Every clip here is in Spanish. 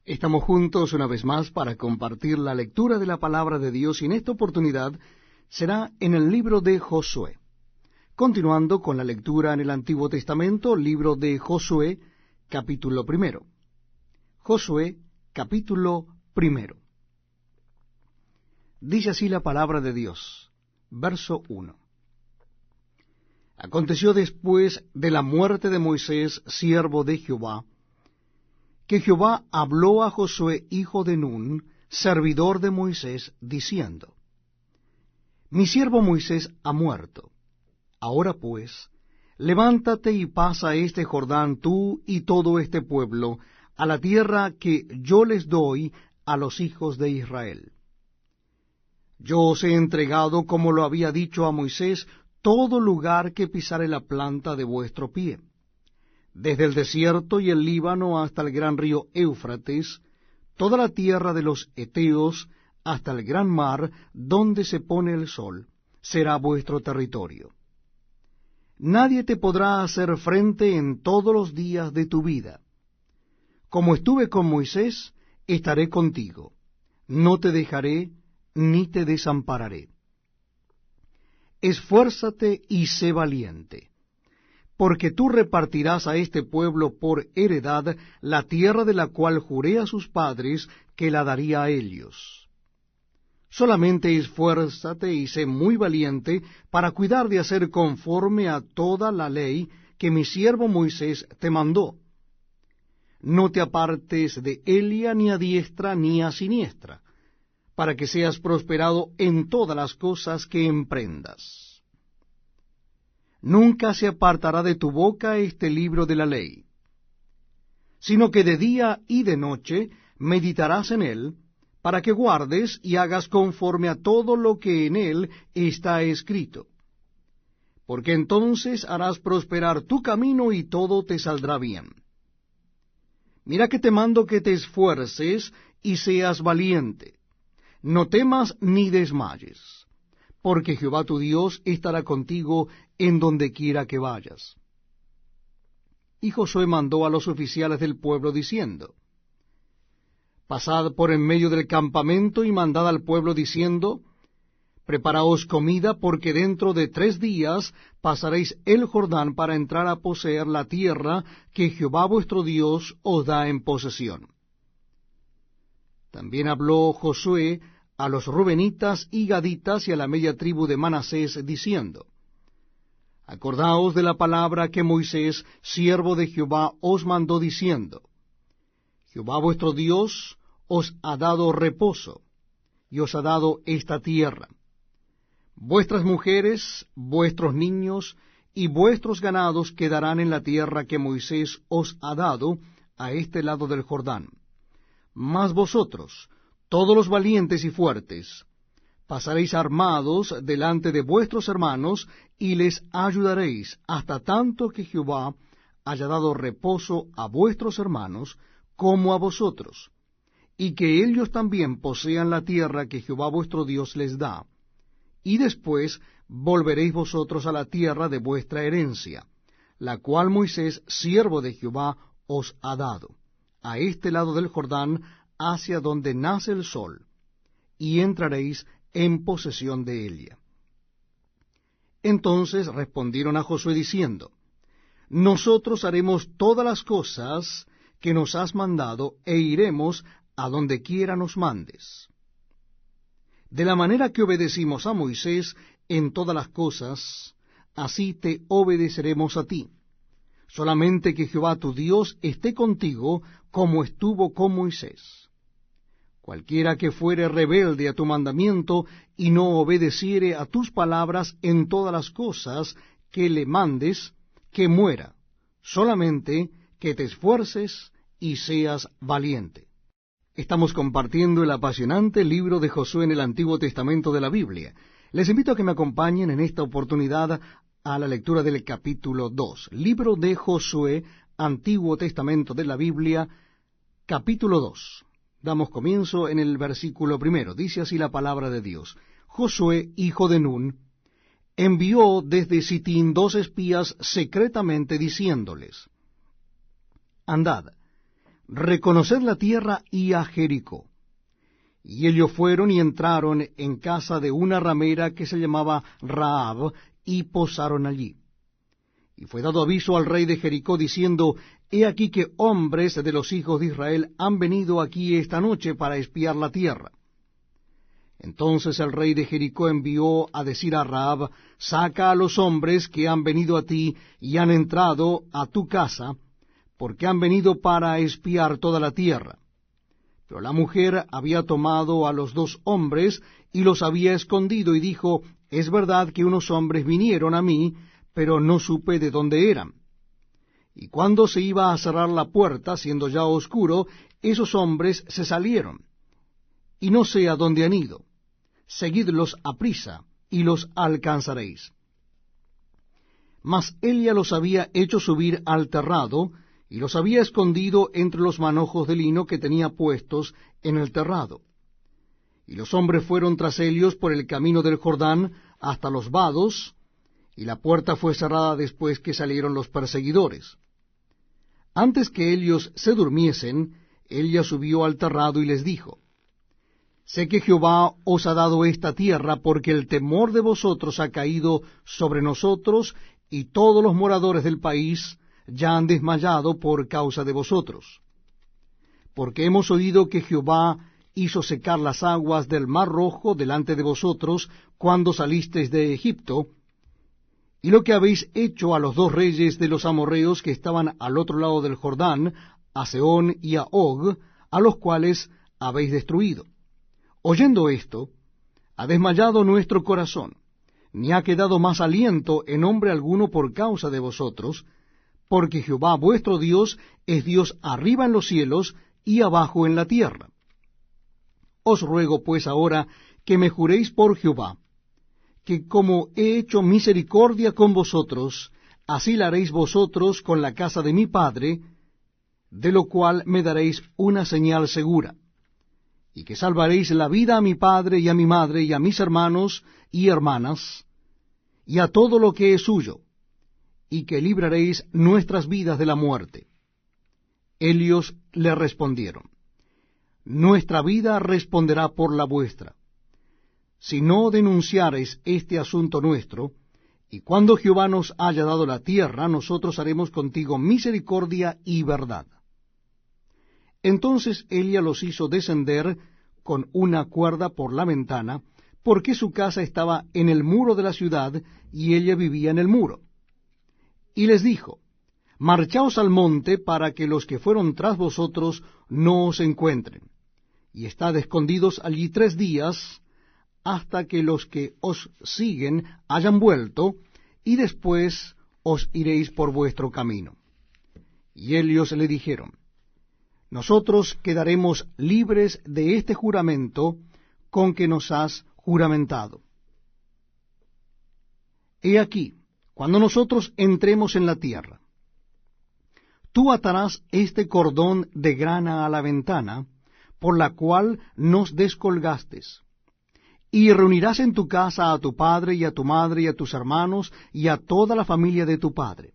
Estamos juntos una vez más para compartir la lectura de la palabra de Dios y en esta oportunidad será en el libro de Josué. Continuando con la lectura en el Antiguo Testamento, libro de Josué, capítulo 1. Josué, capítulo 1. Dice así la palabra de Dios, verso 1. Aconteció después de la muerte de Moisés, siervo de Jehová, que Jehová habló a Josué, hijo de Nun, servidor de Moisés, diciendo: Mi siervo Moisés ha muerto. Ahora pues, levántate y pasa este Jordán tú y todo este pueblo a la tierra que yo les doy a los hijos de Israel. Yo os he entregado, como lo había dicho a Moisés, todo lugar que pisare la planta de vuestro pie, desde el desierto y el Líbano hasta el gran río Éufrates, toda la tierra de los Heteos hasta el gran mar, donde se pone el sol, será vuestro territorio. Nadie te podrá hacer frente en todos los días de tu vida. Como estuve con Moisés, estaré contigo. No te dejaré ni te desampararé. Esfuérzate y sé valiente, porque tú repartirás a este pueblo por heredad la tierra de la cual juré a sus padres que la daría a ellos. Solamente esfuérzate y sé muy valiente para cuidar de hacer conforme a toda la ley que mi siervo Moisés te mandó. No te apartes de ella ni a diestra ni a siniestra, para que seas prosperado en todas las cosas que emprendas. Nunca se apartará de tu boca este libro de la ley, sino que de día y de noche meditarás en él, para que guardes y hagas conforme a todo lo que en él está escrito. Porque entonces harás prosperar tu camino y todo te saldrá bien. Mira que te mando que te esfuerces y seas valiente. No temas ni desmayes, porque Jehová tu Dios estará contigo en donde quiera que vayas. Y Josué mandó a los oficiales del pueblo diciendo: Pasad por en medio del campamento y mandad al pueblo diciendo: Preparaos comida, porque dentro de 3 días pasaréis el Jordán para entrar a poseer la tierra que Jehová vuestro Dios os da en posesión. También habló Josué a los rubenitas y gaditas y a la media tribu de Manasés, diciendo: Acordaos de la palabra que Moisés, siervo de Jehová, os mandó, diciendo: Jehová vuestro Dios os ha dado reposo, y os ha dado esta tierra. Vuestras mujeres, vuestros niños y vuestros ganados quedarán en la tierra que Moisés os ha dado a este lado del Jordán. Mas vosotros, todos los valientes y fuertes, pasaréis armados delante de vuestros hermanos, y les ayudaréis hasta tanto que Jehová haya dado reposo a vuestros hermanos como a vosotros, y que ellos también posean la tierra que Jehová vuestro Dios les da. Y después volveréis vosotros a la tierra de vuestra herencia, la cual Moisés, siervo de Jehová, os ha dado, a este lado del Jordán, hacia donde nace el sol, y entraréis en posesión de ella. Entonces respondieron a Josué diciendo: Nosotros haremos todas las cosas que nos has mandado, e iremos a donde quiera nos mandes. De la manera que obedecimos a Moisés en todas las cosas, así te obedeceremos a ti. Solamente que Jehová tu Dios esté contigo, como estuvo con Moisés. Cualquiera que fuere rebelde a tu mandamiento, y no obedeciere a tus palabras en todas las cosas que le mandes, que muera. Solamente que te esfuerces y seas valiente. Estamos compartiendo el apasionante libro de Josué en el Antiguo Testamento de la Biblia. Les invito a que me acompañen en esta oportunidad a la lectura del capítulo 2. Libro de Josué, Antiguo Testamento de la Biblia, capítulo 2. Damos comienzo en el versículo 1. Dice así la palabra de Dios: Josué, hijo de Nun, envió desde Sitín 2 espías secretamente, diciéndoles: Andad, reconoced la tierra y a Jericó. Y ellos fueron y entraron en casa de una ramera que se llamaba Rahab, y posaron allí. Y fue dado aviso al rey de Jericó, diciendo, He aquí que hombres de los hijos de Israel han venido aquí esta noche para espiar la tierra. Entonces el rey de Jericó envió a decir a Rahab, Saca a los hombres que han venido a ti y han entrado a tu casa, porque han venido para espiar toda la tierra. Pero la mujer había tomado a los 2 hombres y los había escondido, y dijo, Es verdad que unos hombres vinieron a mí, pero no supe de dónde eran. Y cuando se iba a cerrar la puerta, siendo ya oscuro, esos hombres se salieron, y no sé a dónde han ido. Seguidlos aprisa, y los alcanzaréis. Mas ella los había hecho subir al terrado, y los había escondido entre los manojos de lino que tenía puestos en el terrado. Y los hombres fueron tras ellos por el camino del Jordán hasta los vados, y la puerta fue cerrada después que salieron los perseguidores. Antes que ellos se durmiesen, ella subió al terrado y les dijo, Sé que Jehová os ha dado esta tierra, porque el temor de vosotros ha caído sobre nosotros, y todos los moradores del país ya han desmayado por causa de vosotros. Porque hemos oído que Jehová hizo secar las aguas del mar Rojo delante de vosotros cuando salisteis de Egipto, y lo que habéis hecho a los 2 reyes de los amorreos que estaban al otro lado del Jordán, a Sehón y a Og, a los cuales habéis destruido. Oyendo esto, ha desmayado nuestro corazón, ni ha quedado más aliento en hombre alguno por causa de vosotros, porque Jehová vuestro Dios es Dios arriba en los cielos y abajo en la tierra. Os ruego pues ahora que me juréis por Jehová, que como he hecho misericordia con vosotros, así la haréis vosotros con la casa de mi padre, de lo cual me daréis una señal segura, y que salvaréis la vida a mi padre y a mi madre y a mis hermanos y hermanas, y a todo lo que es suyo, y que libraréis nuestras vidas de la muerte. Ellos le respondieron, Nuestra vida responderá por la vuestra, si no denunciareis este asunto nuestro, y cuando Jehová nos haya dado la tierra, nosotros haremos contigo misericordia y verdad. Entonces ella los hizo descender con una cuerda por la ventana, porque su casa estaba en el muro de la ciudad, y ella vivía en el muro. Y les dijo, Marchaos al monte, para que los que fueron tras vosotros no os encuentren, y estad escondidos allí 3 días, hasta que los que os siguen hayan vuelto, y después os iréis por vuestro camino. Y ellos le dijeron, Nosotros quedaremos libres de este juramento con que nos has juramentado. He aquí, cuando nosotros entremos en la tierra, tú atarás este cordón de grana a la ventana, por la cual nos descolgastes, y reunirás en tu casa a tu padre y a tu madre y a tus hermanos y a toda la familia de tu padre.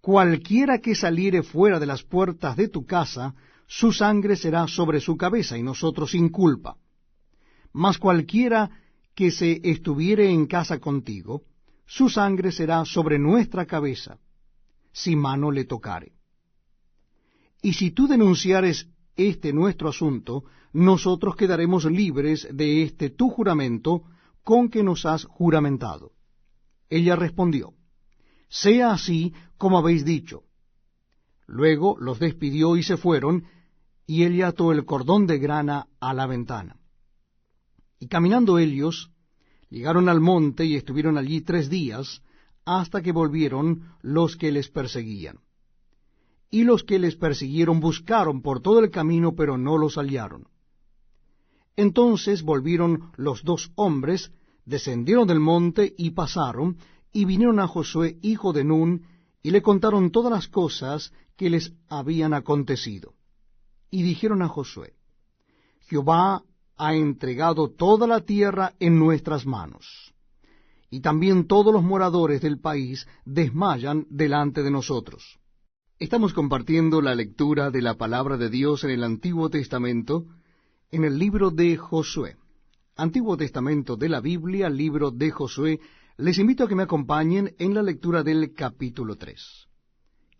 Cualquiera que saliere fuera de las puertas de tu casa, su sangre será sobre su cabeza, y nosotros sin culpa. Mas cualquiera que se estuviere en casa contigo, su sangre será sobre nuestra cabeza, si mano le tocare. Y si tú denunciares este nuestro asunto, nosotros quedaremos libres de este tu juramento con que nos has juramentado. Ella respondió, Sea así como habéis dicho. Luego los despidió y se fueron, y ella ató el cordón de grana a la ventana. Y caminando ellos, llegaron al monte y estuvieron allí 3 días, hasta que volvieron los que les perseguían. Y los que les persiguieron buscaron por todo el camino, pero no los hallaron. Entonces volvieron los 2 hombres, descendieron del monte y pasaron, y vinieron a Josué, hijo de Nun, y le contaron todas las cosas que les habían acontecido. Y dijeron a Josué, Jehová ha entregado toda la tierra en nuestras manos, y también todos los moradores del país desmayan delante de nosotros. Estamos compartiendo la lectura de la palabra de Dios en el Antiguo Testamento, en el libro de Josué. Antiguo Testamento de la Biblia, libro de Josué. Les invito a que me acompañen en la lectura del capítulo 3.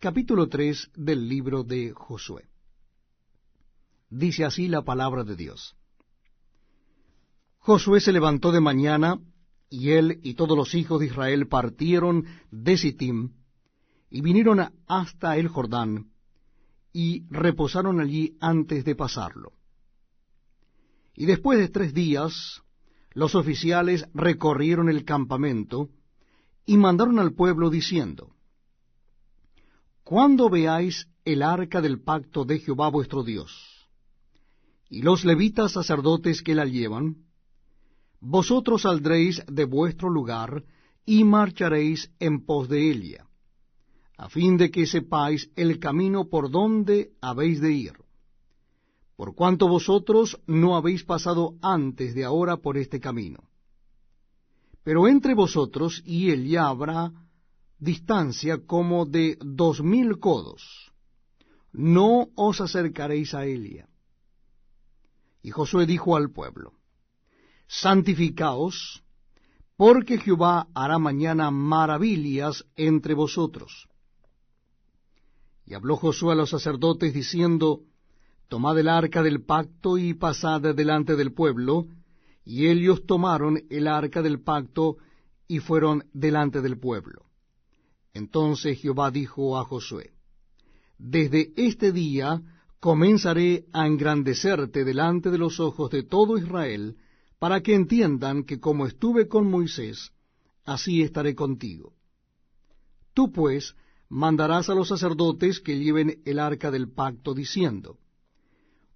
Capítulo 3 del libro de Josué. Dice así la palabra de Dios. Josué se levantó de mañana, y él y todos los hijos de Israel partieron de Sittim, y vinieron hasta el Jordán, y reposaron allí antes de pasarlo. Y después de 3 días, los oficiales recorrieron el campamento, y mandaron al pueblo diciendo, Cuando veáis el arca del pacto de Jehová vuestro Dios, y los levitas sacerdotes que la llevan, vosotros saldréis de vuestro lugar, y marcharéis en pos de ella, a fin de que sepáis el camino por donde habéis de ir, por cuanto vosotros no habéis pasado antes de ahora por este camino. Pero entre vosotros y ella habrá distancia como de 2000 codos. No os acercaréis a ella. Y Josué dijo al pueblo, Santificaos, porque Jehová hará mañana maravillas entre vosotros. Y habló Josué a los sacerdotes diciendo, Tomad el arca del pacto y pasad delante del pueblo. Y ellos tomaron el arca del pacto y fueron delante del pueblo. Entonces Jehová dijo a Josué, Desde este día comenzaré a engrandecerte delante de los ojos de todo Israel, para que entiendan que como estuve con Moisés, así estaré contigo. Tú pues mandarás a los sacerdotes que lleven el arca del pacto, diciendo,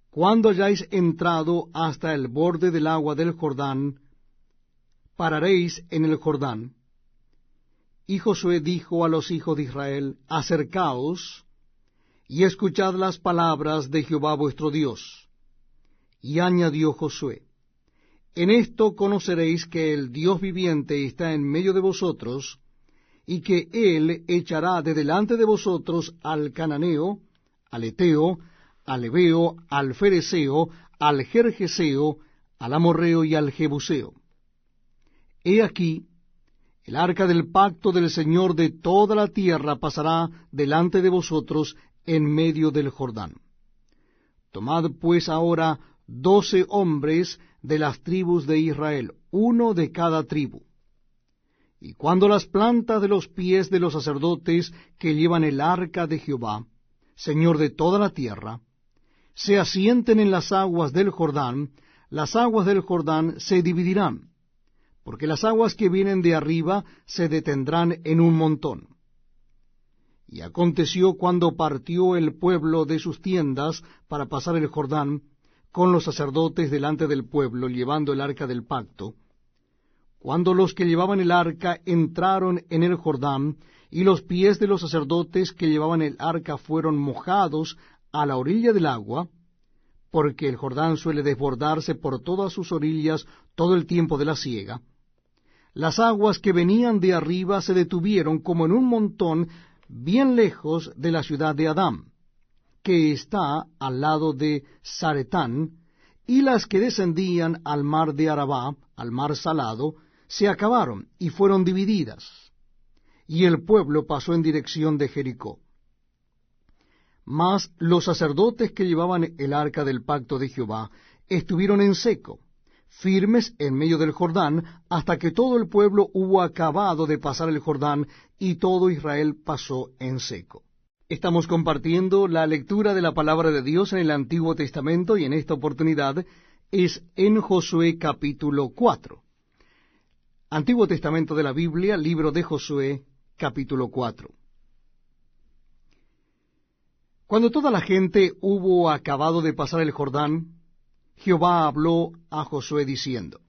Cuando hayáis entrado hasta el borde del agua del Jordán, pararéis en el Jordán. Y Josué dijo a los hijos de Israel, Acercaos, y escuchad las palabras de Jehová vuestro Dios. Y añadió Josué, En esto conoceréis que el Dios viviente está en medio de vosotros, y que Él echará de delante de vosotros al cananeo, al eteo, al heveo, al fereceo, al gergeseo, al amorreo y al jebuseo. He aquí, el arca del pacto del Señor de toda la tierra pasará delante de vosotros en medio del Jordán. Tomad pues ahora 12 hombres de las tribus de Israel, uno de cada tribu. Y cuando las plantas de los pies de los sacerdotes que llevan el arca de Jehová, Señor de toda la tierra, se asienten en las aguas del Jordán, las aguas del Jordán se dividirán, porque las aguas que vienen de arriba se detendrán en un montón. Y aconteció cuando partió el pueblo de sus tiendas para pasar el Jordán, con los sacerdotes delante del pueblo, llevando el arca del pacto, cuando los que llevaban el arca entraron en el Jordán, y los pies de los sacerdotes que llevaban el arca fueron mojados a la orilla del agua, porque el Jordán suele desbordarse por todas sus orillas todo el tiempo de la siega, las aguas que venían de arriba se detuvieron como en un montón bien lejos de la ciudad de Adám, que está al lado de Zaretán, y las que descendían al mar de Arabá, al mar salado, se acabaron y fueron divididas, y el pueblo pasó en dirección de Jericó. Mas los sacerdotes que llevaban el arca del pacto de Jehová estuvieron en seco, firmes en medio del Jordán, hasta que todo el pueblo hubo acabado de pasar el Jordán, y todo Israel pasó en seco. Estamos compartiendo la lectura de la palabra de Dios en el Antiguo Testamento, y en esta oportunidad es en Josué capítulo 4. Antiguo Testamento de la Biblia, libro de Josué, capítulo 4. Cuando toda la gente hubo acabado de pasar el Jordán, Jehová habló a Josué diciendo,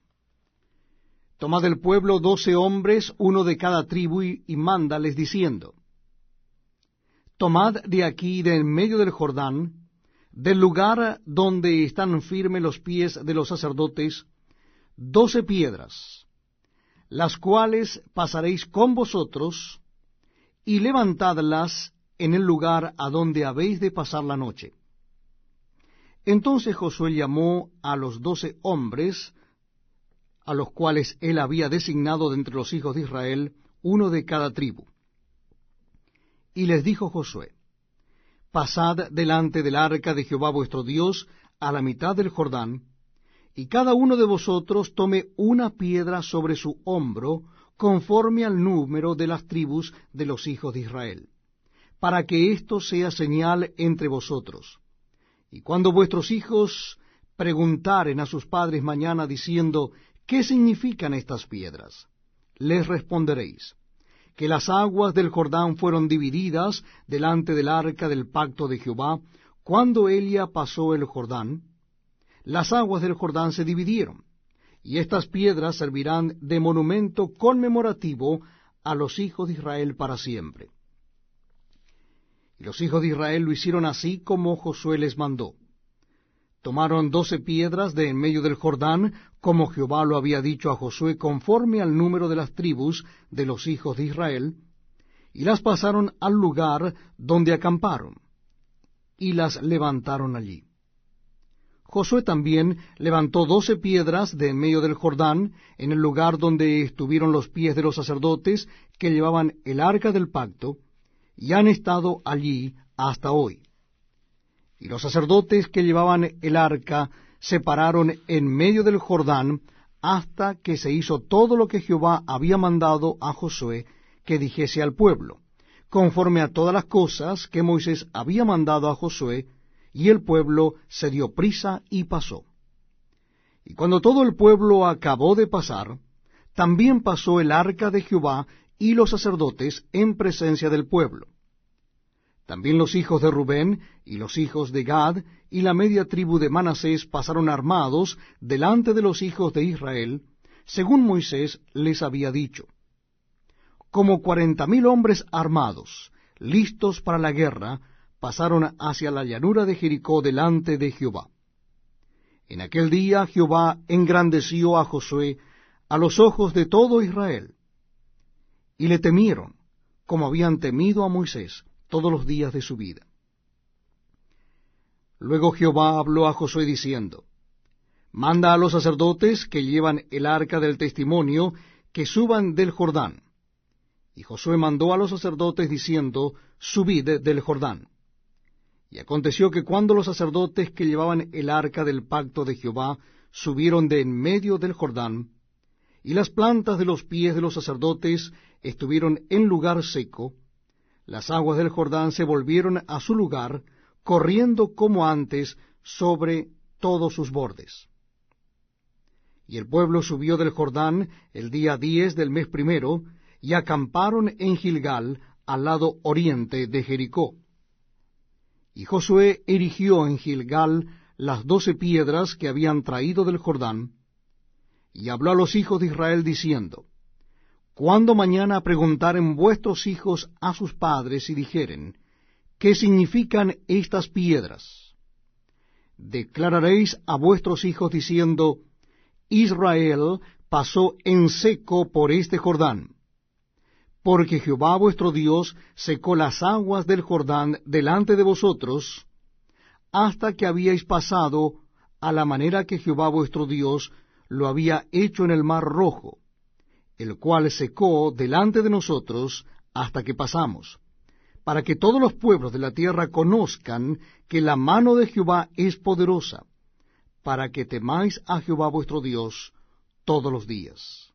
Tomad del pueblo 12 hombres, uno de cada tribu, y mándales diciendo, Tomad de aquí, de en medio del Jordán, del lugar donde están firmes los pies de los sacerdotes, 12 piedras, las cuales pasaréis con vosotros, y levantadlas en el lugar a donde habéis de pasar la noche. Entonces Josué llamó a los 12 hombres, a los cuales él había designado de entre los hijos de Israel, uno de cada tribu. Y les dijo Josué: Pasad delante del arca de Jehová vuestro Dios a la mitad del Jordán, y cada uno de vosotros tome una piedra sobre su hombro, conforme al número de las tribus de los hijos de Israel, para que esto sea señal entre vosotros. Y cuando vuestros hijos preguntaren a sus padres mañana diciendo: ¿qué significan estas piedras?, les responderéis: que las aguas del Jordán fueron divididas delante del arca del pacto de Jehová, cuando Elia pasó el Jordán. Las aguas del Jordán se dividieron, y estas piedras servirán de monumento conmemorativo a los hijos de Israel para siempre. Y los hijos de Israel lo hicieron así como Josué les mandó. Tomaron 12 piedras de en medio del Jordán, como Jehová lo había dicho a Josué, conforme al número de las tribus de los hijos de Israel, y las pasaron al lugar donde acamparon, y las levantaron allí. Josué también levantó 12 piedras de en medio del Jordán, en el lugar donde estuvieron los pies de los sacerdotes que llevaban el arca del pacto, y han estado allí hasta hoy. Y los sacerdotes que llevaban el arca se pararon en medio del Jordán hasta que se hizo todo lo que Jehová había mandado a Josué que dijese al pueblo, conforme a todas las cosas que Moisés había mandado a Josué, y el pueblo se dio prisa y pasó. Y cuando todo el pueblo acabó de pasar, también pasó el arca de Jehová y los sacerdotes en presencia del pueblo. También los hijos de Rubén y los hijos de Gad y la media tribu de Manasés pasaron armados delante de los hijos de Israel, según Moisés les había dicho. Como 40,000 hombres armados, listos para la guerra, pasaron hacia la llanura de Jericó delante de Jehová. En aquel día Jehová engrandeció a Josué a los ojos de todo Israel, y le temieron, como habían temido a Moisés todos los días de su vida. Luego Jehová habló a Josué diciendo: Manda a los sacerdotes que llevan el arca del testimonio que suban del Jordán. Y Josué mandó a los sacerdotes diciendo: Subid del Jordán. Y aconteció que cuando los sacerdotes que llevaban el arca del pacto de Jehová subieron de en medio del Jordán, y las plantas de los pies de los sacerdotes estuvieron en lugar seco, las aguas del Jordán se volvieron a su lugar, corriendo como antes sobre todos sus bordes. Y el pueblo subió del Jordán el día 10 del mes primero, y acamparon en Gilgal, al lado oriente de Jericó. Y Josué erigió en Gilgal las 12 piedras que habían traído del Jordán, y habló a los hijos de Israel diciendo: Cuando mañana preguntaren vuestros hijos a sus padres y dijeren: ¿qué significan estas piedras?, declararéis a vuestros hijos diciendo: Israel pasó en seco por este Jordán, porque Jehová vuestro Dios secó las aguas del Jordán delante de vosotros, hasta que habíais pasado a la manera que Jehová vuestro Dios lo había hecho en el mar Rojo, el cual secó delante de nosotros hasta que pasamos, para que todos los pueblos de la tierra conozcan que la mano de Jehová es poderosa, para que temáis a Jehová vuestro Dios todos los días.